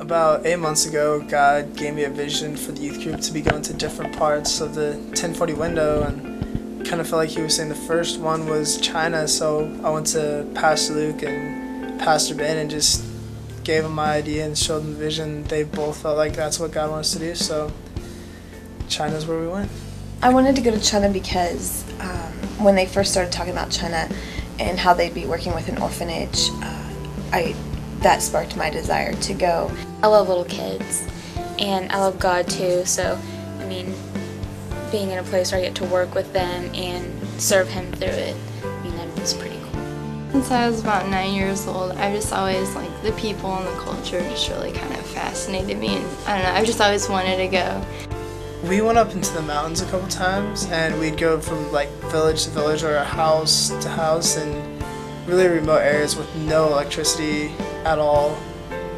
About 8 months ago, God gave me a vision for the youth group to be going to different parts of the 1040 window, and kind of felt like he was saying the first one was China, so I went to Pastor Luke and Pastor Ben and just gave them my idea and showed them the vision. They both felt like that's what God wants to do, so China's where we went. I wanted to go to China because when they first started talking about China and how they'd be working with an orphanage, that sparked my desire to go. I love little kids, and I love God too, so, I mean, being in a place where I get to work with them and serve Him through it, I mean, that's pretty cool. Since I was about 9 years old, I just always, like, the people and the culture just really kind of fascinated me, and I don't know, I just always wanted to go. We went up into the mountains a couple times, and we'd go from like village to village or house to house in really remote areas with no electricity at all.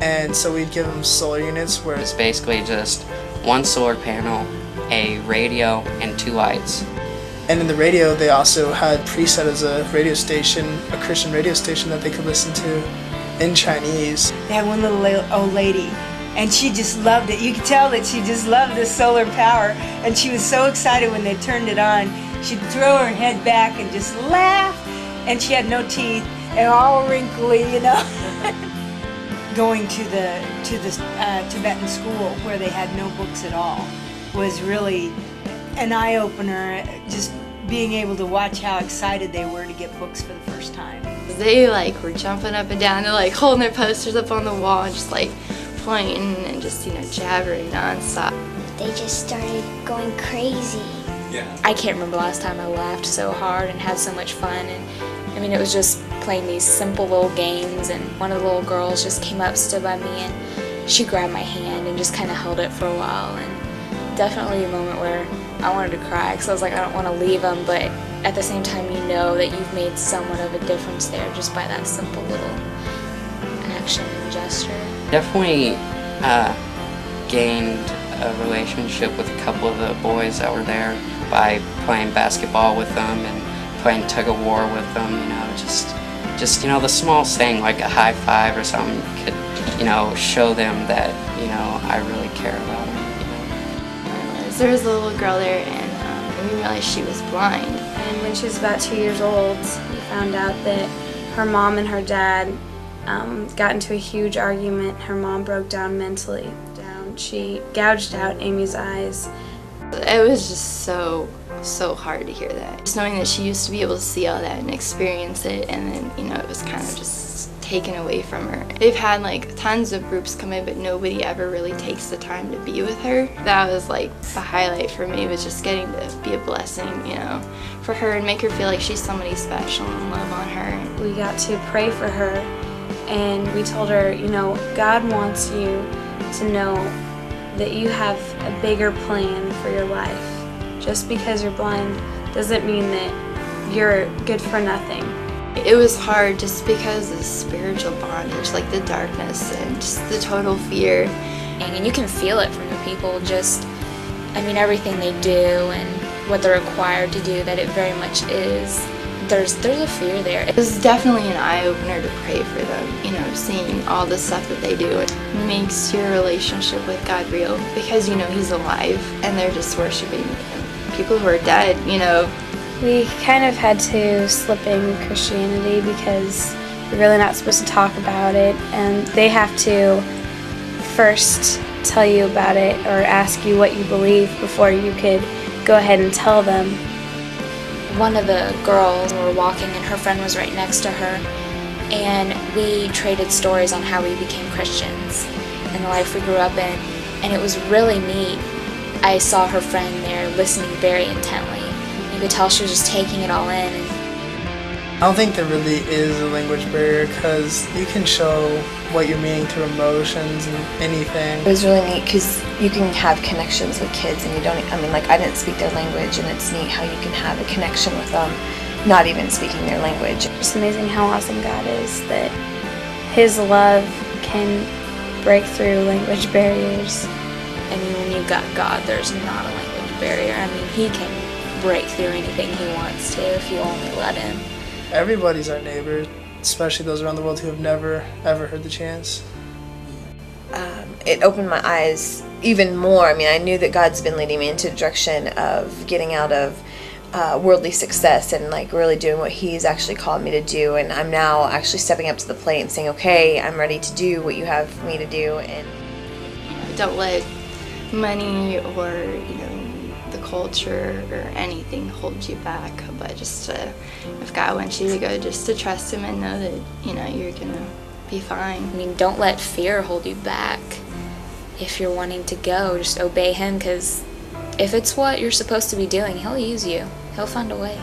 And so we'd give them solar units where it's basically just one solar panel, a radio, and 2 lights. And in the radio they also had preset as a radio station, a Christian radio station that they could listen to in Chinese. They had one little old lady, and she just loved it. You could tell that she just loved the solar power, and she was so excited when they turned it on. She'd throw her head back and just laugh, and she had no teeth and all wrinkly, you know. Going to the Tibetan school where they had no books at all was really an eye-opener, just being able to watch how excited they were to get books for the first time. They were jumping up and down, they're holding their posters up on the wall and just pointing and just, jabbering nonstop. They just started going crazy. Yeah. I can't remember the last time I laughed so hard and had so much fun, and I mean, it was just playing these simple little games, and one of the little girls just came up, stood by me, and she grabbed my hand and just kind of held it for a while, and definitely a moment where I wanted to cry because I was like, I don't want to leave them, but at the same time you know that you've made somewhat of a difference there just by that simple little action and gesture. Definitely gained a relationship with a couple of the boys that were there by playing basketball with them and playing tug of war with them, just the smallest thing like a high five or something could, show them that, I really care about them. There was a little girl there, and we realized she was blind. And when she was about 2 years old, we found out that her mom and her dad got into a huge argument. Her mom broke down mentally. She gouged out Amy's eyes. It was just so hard to hear that. Just knowing that she used to be able to see all that and experience it, and then, it was kind of just taken away from her. They've had tons of groups come in, but nobody ever really takes the time to be with her. That was the highlight for me, was just getting to be a blessing, for her and make her feel like she's somebody special and love on her. We got to pray for her, and we told her, God wants you to know that you have a bigger plan for your life. Just because you're blind doesn't mean that you're good for nothing. It was hard just because of the spiritual bondage, the darkness and just the total fear. And you can feel it from the people, everything they do and what they're required to do, that it very much is. There's a fear there. It was definitely an eye-opener to pray for them, seeing all the stuff that they do. It makes your relationship with God real because, He's alive and they're just worshiping people who are dead, We kind of had to slip in Christianity because we're really not supposed to talk about it, and they have to first tell you about it or ask you what you believe before you could go ahead and tell them. One of the girls, we were walking and her friend was right next to her, and we traded stories on how we became Christians and the life we grew up in, and it was really neat. I saw her friend there listening very intently. You could tell she was just taking it all in. I don't think there really is a language barrier because you can show what you're meaning through emotions and anything. It was really neat because you can have connections with kids, and you don't, I didn't speak their language, and it's neat how you can have a connection with them not even speaking their language. It's amazing how awesome God is, that His love can break through language barriers. When you've got God, there's not a language barrier. He can break through anything He wants to if you only let Him. Everybody's our neighbor, especially those around the world who have never, ever heard the chance. it opened my eyes even more. I mean, I knew that God's been leading me into the direction of getting out of worldly success and like really doing what He's actually called me to do. And I'm now actually stepping up to the plate and saying, okay, I'm ready to do what you have me to do. And don't let money or the culture or anything hold you back. But just if God wants you to go, just to trust Him and know that you're gonna be fine. I mean, don't let fear hold you back. If you're wanting to go, just obey Him, because if it's what you're supposed to be doing, He'll use you. He'll find a way.